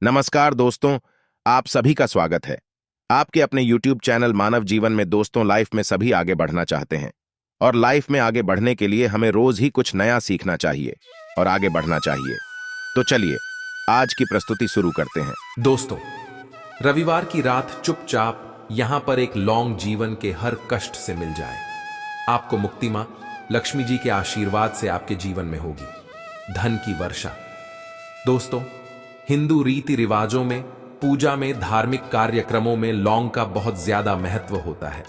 नमस्कार दोस्तों, आप सभी का स्वागत है। आपके अपने YouTube चैनल मानव जीवन में दोस्तों, लाइफ में सभी आगे बढ़ना चाहते हैं और लाइफ में आगे बढ़ने के लिए हमें रोज ही कुछ नया सीखना चाहिए और आगे बढ़ना चाहिए। तो चलिए आज की प्रस्तुति शुरू करते हैं। दोस्तों, रविवार की रात चुपचाप यहां पर एक लौंग जीवन के हर कष्ट से मिल जाए। आपको मुक्ति मां लक्ष्मी जी के आशीर्वाद से आपके जीवन में होगी धन की वर्षा। दोस्तों, हिंदू रीति रिवाजों में, पूजा में, धार्मिक कार्यक्रमों में लौंग का बहुत ज्यादा महत्व होता है।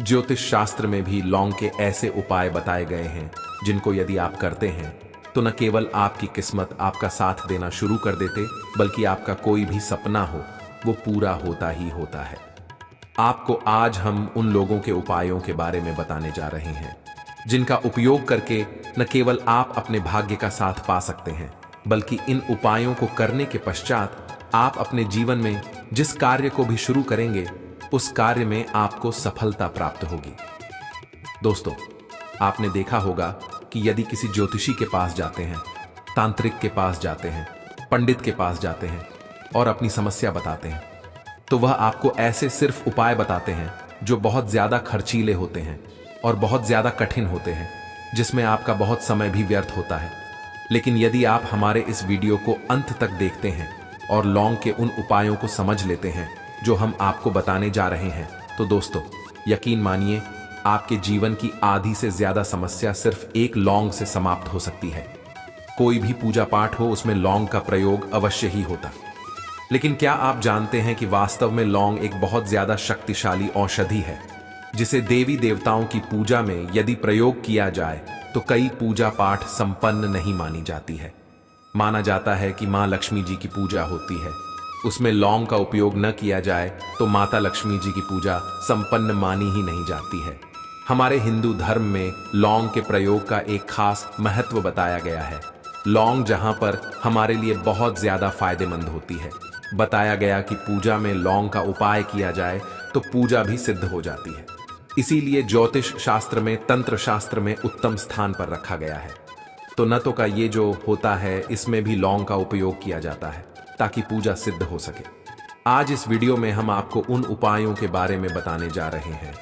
ज्योतिष शास्त्र में भी लौंग के ऐसे उपाय बताए गए हैं जिनको यदि आप करते हैं तो न केवल आपकी किस्मत आपका साथ देना शुरू कर देते, बल्कि आपका कोई भी सपना हो वो पूरा होता ही होता है। आपको आज हम उन लोगों के उपायों के बारे में बताने जा रहे हैं जिनका उपयोग करके न केवल आप अपने भाग्य का साथ पा सकते हैं, बल्कि इन उपायों को करने के पश्चात आप अपने जीवन में जिस कार्य को भी शुरू करेंगे उस कार्य में आपको सफलता प्राप्त होगी। दोस्तों, आपने देखा होगा कि यदि किसी ज्योतिषी के पास जाते हैं, तांत्रिक के पास जाते हैं, पंडित के पास जाते हैं और अपनी समस्या बताते हैं, तो वह आपको ऐसे सिर्फ उपाय बताते हैं जो बहुत ज्यादा खर्चीले होते हैं और बहुत ज्यादा कठिन होते हैं, जिसमें आपका बहुत समय भी व्यर्थ होता है। लेकिन यदि आप हमारे इस वीडियो को अंत तक देखते हैं और लौंग के उन उपायों को समझ लेते हैं जो हम आपको बताने जा रहे हैं, तो दोस्तों यकीन मानिए आपके जीवन की आधी से ज्यादा समस्या सिर्फ एक लौंग से समाप्त हो सकती है। कोई भी पूजा पाठ हो, उसमें लौंग का प्रयोग अवश्य ही होता। लेकिन क्या आप जानते हैं कि वास्तव में लौंग एक बहुत ज्यादा शक्तिशाली औषधि है, जिसे देवी देवताओं की पूजा में यदि प्रयोग किया जाए तो कई पूजा पाठ संपन्न नहीं मानी जाती है। माना जाता है कि मां लक्ष्मी जी की पूजा होती है, उसमें लौंग का उपयोग न किया जाए तो माता लक्ष्मी जी की पूजा संपन्न मानी ही नहीं जाती है। हमारे हिंदू धर्म में लौंग के प्रयोग का एक खास महत्व बताया गया है। लौंग जहां पर हमारे लिए बहुत ज्यादा फायदेमंद होती है, बताया गया कि पूजा में लौंग का उपाय किया जाए तो पूजा भी सिद्ध हो जाती है। इसीलिए ज्योतिष शास्त्र में, तंत्र शास्त्र में उत्तम स्थान पर रखा गया है। तो न तो का ये जो होता है, इसमें भी लौंग का उपयोग किया जाता है ताकि पूजा सिद्ध हो सके। आज इस वीडियो में हम आपको उन उपायों के बारे में बताने जा रहे हैं।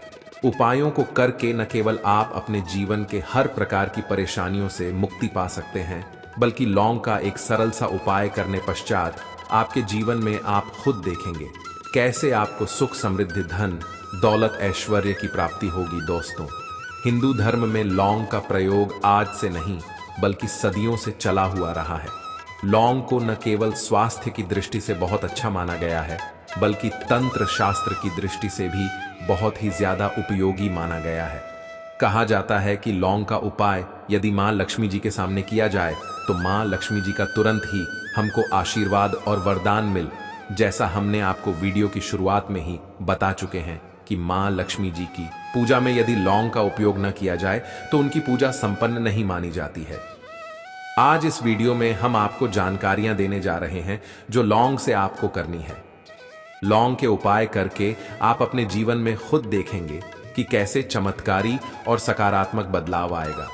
उपायों को करके न केवल आप अपने जीवन के हर प्रकार की परेशानियों से मुक्ति पा सकते हैं, बल्कि लौंग का एक सरल सा उपाय करने पश्चात आपके जीवन में आप खुद देखेंगे कैसे आपको सुख, समृद्धि, धन, दौलत, ऐश्वर्य की प्राप्ति होगी। दोस्तों, हिंदू धर्म में लौंग का प्रयोग आज से नहीं बल्कि सदियों से चला हुआ रहा है। लौंग को न केवल स्वास्थ्य की दृष्टि से बहुत अच्छा माना गया है, बल्कि तंत्र शास्त्र की दृष्टि से भी बहुत ही ज्यादा उपयोगी माना गया है। कहा जाता है कि लौंग का उपाय यदि मां लक्ष्मी जी के सामने किया जाए तो मां लक्ष्मी जी का तुरंत ही हमको आशीर्वाद और वरदान मिल, जैसा हमने आपको वीडियो की शुरुआत में ही बता चुके हैं कि मां लक्ष्मी जी की पूजा में यदि लौंग का उपयोग न किया जाए तो उनकी पूजा संपन्न नहीं मानी जाती है। आज इस वीडियो में हम आपको जानकारियां देने जा रहे हैं जो लौंग से आपको करनी है। लौंग के उपाय करके आप अपने जीवन में खुद देखेंगे कि कैसे चमत्कारी और सकारात्मक बदलाव आएगा।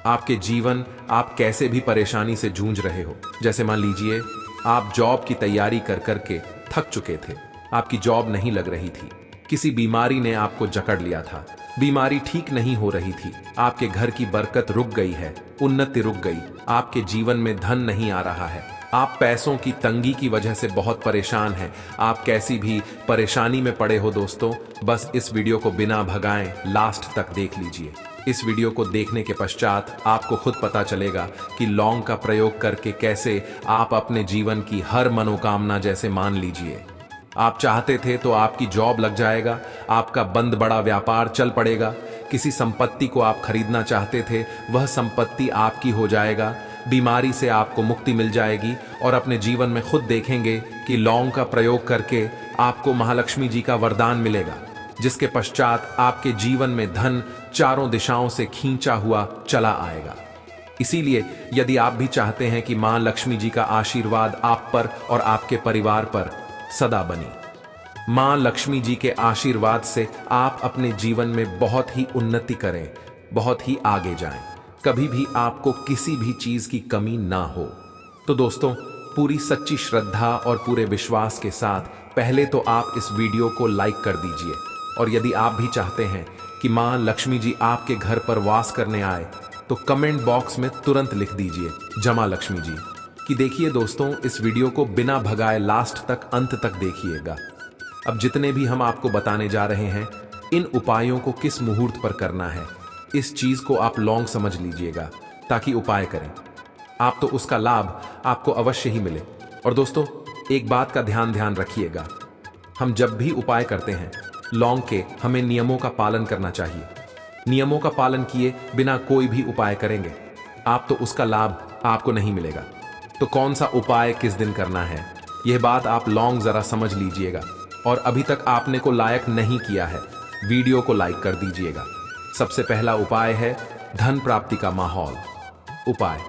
आपके जीवन, आप कैसे भी परेशानी से जूझ रहे हो, जैसे मान लीजिए आप जॉब की तैयारी कर करके थक चुके थे, आपकी जॉब नहीं लग रही थी, किसी बीमारी ने आपको जकड़ लिया था, बीमारी ठीक नहीं हो रही थी, आपके घर की बरकत रुक गई है, उन्नति रुक गई, आपके जीवन में धन नहीं आ रहा है, आप पैसों की तंगी की वजह से बहुत परेशान हैं, आप कैसी भी परेशानी में पड़े हो। दोस्तों, बस इस वीडियो को बिना भगाएं लास्ट तक देख लीजिए। इस वीडियो को देखने के पश्चात आपको खुद पता चलेगा कि लौंग का प्रयोग करके कैसे आप अपने जीवन की हर मनोकामना, जैसे मान लीजिए आप चाहते थे तो आपकी जॉब लग जाएगा, आपका बंद बड़ा व्यापार चल पड़ेगा, किसी संपत्ति को आप खरीदना चाहते थे वह संपत्ति आपकी हो जाएगा, बीमारी से आपको मुक्ति मिल जाएगी और अपने जीवन में खुद देखेंगे कि लौंग का प्रयोग करके आपको महालक्ष्मी जी का वरदान मिलेगा, जिसके पश्चात आपके जीवन में धन चारों दिशाओं से खींचा हुआ चला आएगा। इसीलिए यदि आप भी चाहते हैं कि मां लक्ष्मी जी का आशीर्वाद आप पर और आपके परिवार पर सदा बनी, मां लक्ष्मी जी के आशीर्वाद से आप अपने जीवन में बहुत ही उन्नति करें, बहुत ही आगे जाएं, कभी भी आपको किसी भी चीज की कमी ना हो, तो दोस्तों पूरी सच्ची श्रद्धा और पूरे विश्वास के साथ पहले तो आप इस वीडियो को लाइक कर दीजिए। और यदि आप भी चाहते हैं कि मां लक्ष्मी जी आपके घर पर वास करने आए तो कमेंट बॉक्स में तुरंत लिख दीजिए जमा लक्ष्मी जी। कि देखिए दोस्तों, इस वीडियो को बिना भगाए लास्ट तक अंत तक देखिएगा। अब जितने भी हम आपको बताने जा रहे हैं, इन उपायों को किस मुहूर्त पर करना है, इस चीज को आप लॉन्ग समझ लीजिएगा ताकि उपाय करें आप तो उसका लाभ आपको अवश्य ही मिले। और दोस्तों, एक बात का ध्यान रखिएगा, हम जब भी उपाय करते हैं लॉन्ग के, हमें नियमों का पालन करना चाहिए। नियमों का पालन किए बिना कोई भी उपाय करेंगे आप तो उसका लाभ आपको नहीं मिलेगा। तो कौन सा उपाय किस दिन करना है, यह बात आप लॉन्ग जरा समझ लीजिएगा। और अभी तक आपने को लाइक नहीं किया है, वीडियो को लाइक कर दीजिएगा। सबसे पहला उपाय है धन प्राप्ति का माहौल। उपाय,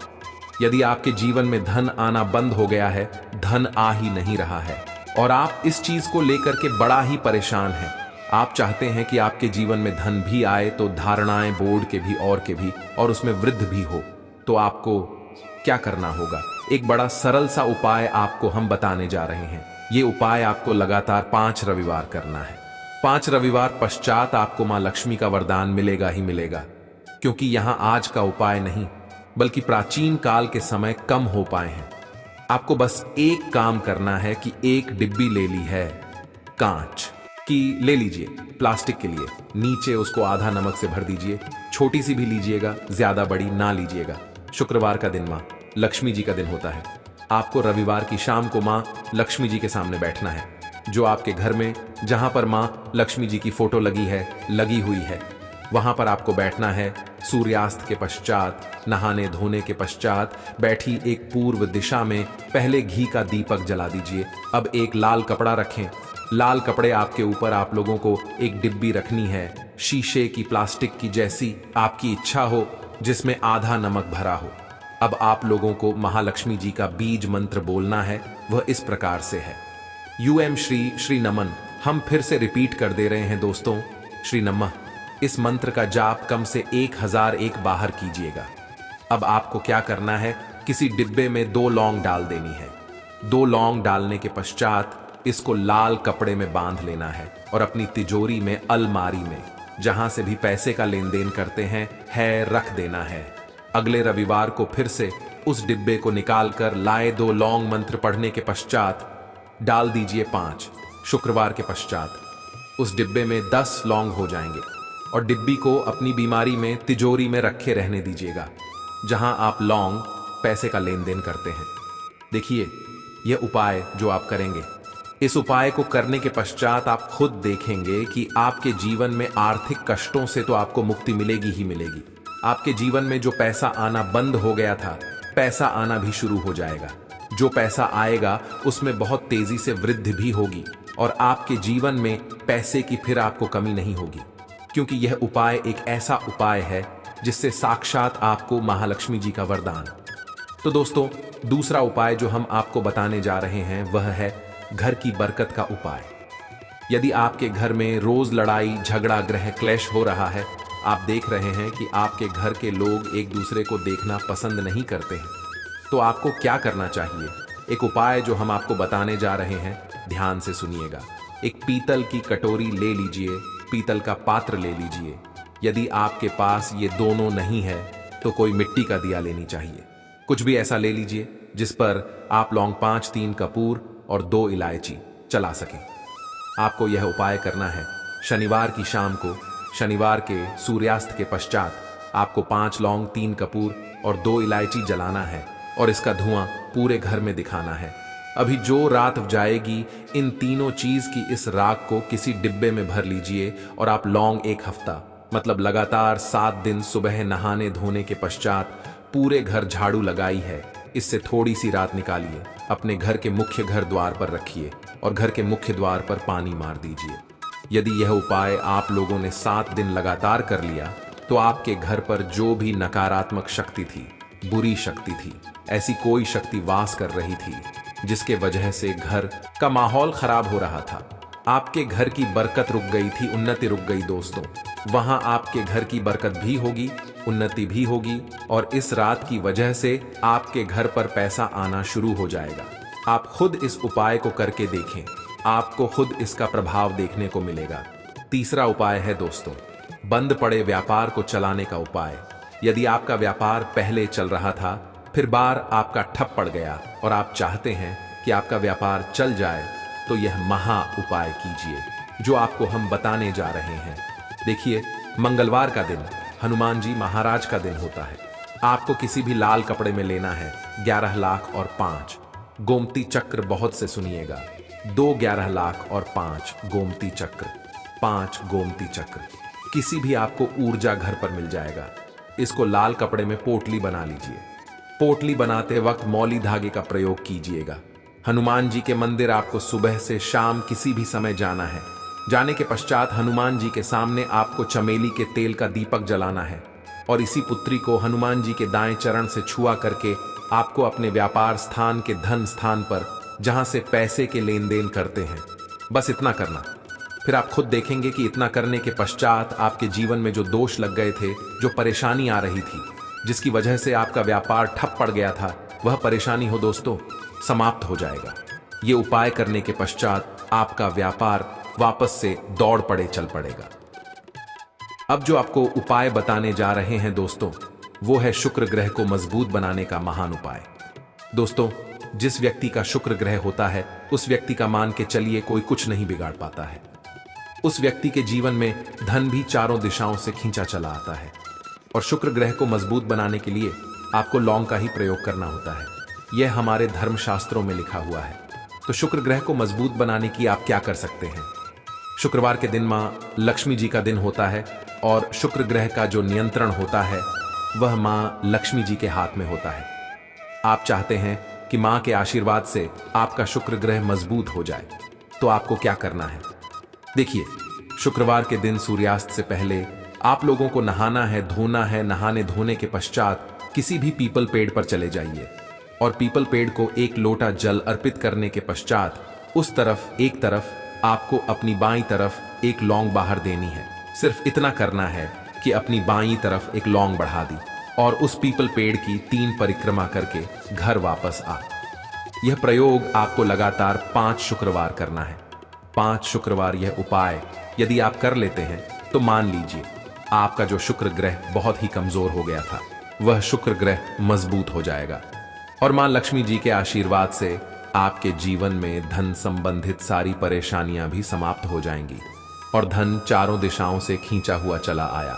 यदि आपके जीवन में धन आना बंद हो गया है, धन आ ही नहीं रहा है और आप इस चीज को लेकर के बड़ा ही परेशान हैं, आप चाहते हैं कि आपके जीवन में धन भी आए तो धारणाएं बोर्ड के भी और उसमें वृद्धि भी हो, तो आपको क्या करना होगा? एक बड़ा सरल सा उपाय आपको हम बताने जा रहे हैं। ये उपाय आपको लगातार 5 रविवार करना है। 5 रविवार पश्चात आपको मां लक्ष्मी का वरदान मिलेगा ही मिलेगा, क्योंकि यहां आज का उपाय नहीं बल्कि प्राचीन काल के समय कम हो पाए हैं। आपको बस एक काम करना है कि एक डिब्बी ले ली है कांच की, ले लीजिए प्लास्टिक के लिए, नीचे उसको आधा नमक से भर दीजिए। छोटी सी भी लीजिएगा, ज्यादा बड़ी ना लीजिएगा। शुक्रवार का दिन मां लक्ष्मी जी का दिन होता है। आपको रविवार की शाम को मां लक्ष्मी जी के सामने बैठना है। जो आपके घर में जहां पर मां लक्ष्मी जी की फोटो लगी हुई है वहां पर आपको बैठना है। सूर्यास्त के पश्चात, नहाने धोने के पश्चात बैठी एक पूर्व दिशा में पहले घी का दीपक जला दीजिए। अब एक लाल कपड़ा रखें। लाल कपड़े आपके ऊपर आप लोगों को एक डिब्बी रखनी है, शीशे की, प्लास्टिक की, जैसी आपकी इच्छा हो, जिसमें आधा नमक भरा हो। अब आप लोगों को महालक्ष्मी जी का बीज मंत्र बोलना है। वह इस प्रकार से है, यूएम श्री श्री नमन। हम फिर से रिपीट कर दे रहे हैं दोस्तों, श्री नमः। इस मंत्र का जाप कम से 1001 बाहर कीजिएगा। अब आपको क्या करना है, किसी डिब्बे में 2 लौंग डाल देनी है। 2 लौंग डालने के पश्चात इसको लाल कपड़े में बांध लेना है और अपनी तिजोरी में, अलमारी में, जहां से भी पैसे का लेन देन करते हैं रख देना है। अगले रविवार को फिर से उस डिब्बे को निकालकर लाए 2 लौंग मंत्र पढ़ने के पश्चात डाल दीजिए 5। शुक्रवार के पश्चात उस डिब्बे में 10 लौंग हो जाएंगे और डिब्बी को अपनी बीमारी में, तिजोरी में रखे रहने दीजिएगा, जहां आप लौंग पैसे का लेन देन करते हैं। देखिए, यह उपाय जो आप करेंगे, इस उपाय को करने के पश्चात आप खुद देखेंगे कि आपके जीवन में आर्थिक कष्टों से तो आपको मुक्ति मिलेगी ही मिलेगी। आपके जीवन में जो पैसा आना बंद हो गया था, पैसा आना भी शुरू हो जाएगा। जो पैसा आएगा उसमें बहुत तेजी से वृद्धि भी होगी और आपके जीवन में पैसे की फिर आपको कमी नहीं होगी, क्योंकि यह उपाय एक ऐसा उपाय है जिससे साक्षात आपको महालक्ष्मी जी का वरदान। तो दोस्तों, दूसरा उपाय जो हम आपको बताने जा रहे हैं वह है घर की बरकत का उपाय। यदि आपके घर में रोज लड़ाई झगड़ा ग्रह क्लेश हो रहा है, आप देख रहे हैं कि आपके घर के लोग एक दूसरे को देखना पसंद नहीं करते हैं, तो आपको क्या करना चाहिए? एक उपाय जो हम आपको बताने जा रहे हैं, ध्यान से सुनिएगा। एक पीतल की कटोरी ले लीजिए, पीतल का पात्र ले लीजिए। यदि आपके पास ये दोनों नहीं है तो कोई मिट्टी का दिया लेनी चाहिए। कुछ भी ऐसा ले लीजिए जिस पर आप लौंग 5, 3 कपूर और 2 इलायची चला सकें। आपको यह उपाय करना है शनिवार की शाम को। शनिवार के सूर्यास्त के पश्चात आपको 5 लौंग, 3 कपूर और 2 इलायची जलाना है और इसका धुआं पूरे घर में दिखाना है। अभी जो रात जाएगी, इन तीनों चीज की इस राख को किसी डिब्बे में भर लीजिए और आप लौंग 1 हफ्ता, मतलब लगातार 7 दिन सुबह नहाने धोने के पश्चात पूरे घर झाड़ू लगाई है, इससे थोड़ी सी रात निकालिए, अपने घर के मुख्य घर द्वार पर रखिए और घर के मुख्य द्वार पर पानी मार दीजिए। यदि यह उपाय आप लोगों ने 7 दिन लगातार कर लिया तो आपके घर पर जो भी नकारात्मक शक्ति थी, बुरी शक्ति थी, ऐसी कोई शक्ति वास कर रही थी जिसके वजह से घर का माहौल खराब हो रहा था, आपके घर की बरकत रुक गई थी, उन्नति रुक गई दोस्तों। वहां आपके घर की बरकत भी होगी, उन्नति भी होगी, और इस रात की वजह से आपके घर पर पैसा आना शुरू हो जाएगा। आप खुद इस उपाय को करके देखें, आपको खुद इसका प्रभाव देखने को मिलेगा। तीसरा उपाय है दोस्तों, बंद पड़े व्यापार को चलाने का उपाय। यदि आपका व्यापार पहले चल रहा था, फिर बार आपका ठप पड़ गया और आप चाहते हैं कि आपका व्यापार चल जाए, तो यह महा उपाय कीजिए जो आपको हम बताने जा रहे हैं। देखिए, मंगलवार का दिन हनुमान जी महाराज का दिन होता है। आपको किसी भी लाल कपड़े में लेना है 11 लाख और 5 गोमती चक्र। बहुत से सुनिएगा, 2 11 लाख और 5 गोमती चक्र, 5 गोमती चक्र। किसी भी आपको ऊर्जा घर पर मिल जाएगा। इसको लाल कपड़े में पोटली बना लीजिए। पोटली बनाते वक्त मौली धागे का प्रयोग कीजिएगा। हनुमान जी के मंदिर आपको सुबह से शाम किसी भी समय जाना है। जाने के पश्चात हनुमान जी के सामने आपको चमेली के तेल का दीपक जलाना है और इसी पुत्री को हनुमान जी के दाएं चरण से छुआ करके आपको अपने व्यापार स्थान के धन स्थान पर, जहां से पैसे के लेन देन करते हैं, बस इतना करना। फिर आप खुद देखेंगे कि इतना करने के पश्चात आपके जीवन में जो दोष लग गए थे, जो परेशानी आ रही थी, जिसकी वजह से आपका व्यापार ठप पड़ गया था, वह परेशानी हो दोस्तों समाप्त हो जाएगा। ये उपाय करने के पश्चात आपका व्यापार वापस से दौड़ पड़े चल पड़ेगा। अब जो आपको उपाय बताने जा रहे हैं दोस्तों, वो है शुक्र ग्रह को मजबूत बनाने का महान उपाय। दोस्तों, जिस व्यक्ति का शुक्र ग्रह होता है, उस व्यक्ति का मान के चलिए कोई कुछ नहीं बिगाड़ पाता है। उस व्यक्ति के जीवन में धन भी चारों दिशाओं से खींचा चला आता है। और शुक्र ग्रह को मजबूत बनाने के लिए आपको लौंग का ही प्रयोग करना होता है। यह हमारे धर्मशास्त्रों में लिखा हुआ है। तो शुक्र ग्रह को मजबूत बनाने की आप क्या कर सकते हैं? शुक्रवार के दिन मां लक्ष्मी जी का दिन होता है और शुक्र ग्रह का जो नियंत्रण होता है वह मां लक्ष्मी जी के हाथ में होता है। आप चाहते हैं कि मां के आशीर्वाद से आपका शुक्र ग्रह मजबूत हो जाए, तो आपको क्या करना है? देखिए, शुक्रवार के दिन सूर्यास्त से पहले आप लोगों को नहाना है, धोना है। नहाने धोने के पश्चात किसी भी पीपल पेड़ पर चले जाइए और पीपल पेड़ को 1 लोटा जल अर्पित करने के पश्चात उस तरफ एक तरफ आपको अपनी बाईं तरफ एक लौंग बाहर देनी है। सिर्फ इतना करना है कि अपनी बाईं तरफ एक लौंग बढ़ा दी और उस पीपल पेड़ की 3 परिक्रमा करके घर वापस आ। यह प्रयोग आपको लगातार 5 शुक्रवार करना है। 5 शुक्रवार यह उपाय यदि आप कर लेते हैं तो मान लीजिए आपका जो शुक्र ग्रह बहुत ही कमजोर हो गया था, वह शुक्र ग्रह मजबूत हो जाएगा और मां लक्ष्मी जी के आशीर्वाद से आपके जीवन में धन संबंधित सारी परेशानियां भी समाप्त हो जाएंगी और धन चारों दिशाओं से खींचा हुआ चला आया।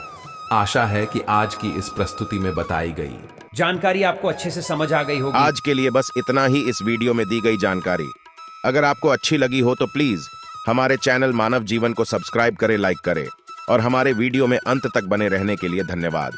आशा है कि आज की इस प्रस्तुति में बताई गई जानकारी आपको अच्छे से समझ आ गई होगी। आज के लिए बस इतना ही इस वीडियो में दी गई जानकारी। अगर आपको अच्छी लगी हो तो प्लीज हमारे चैनल मानव जीवन को सब्सक्राइब करें, लाइक करें और हमारे वीडियो में अंत तक बने रहने के लिए धन्यवाद।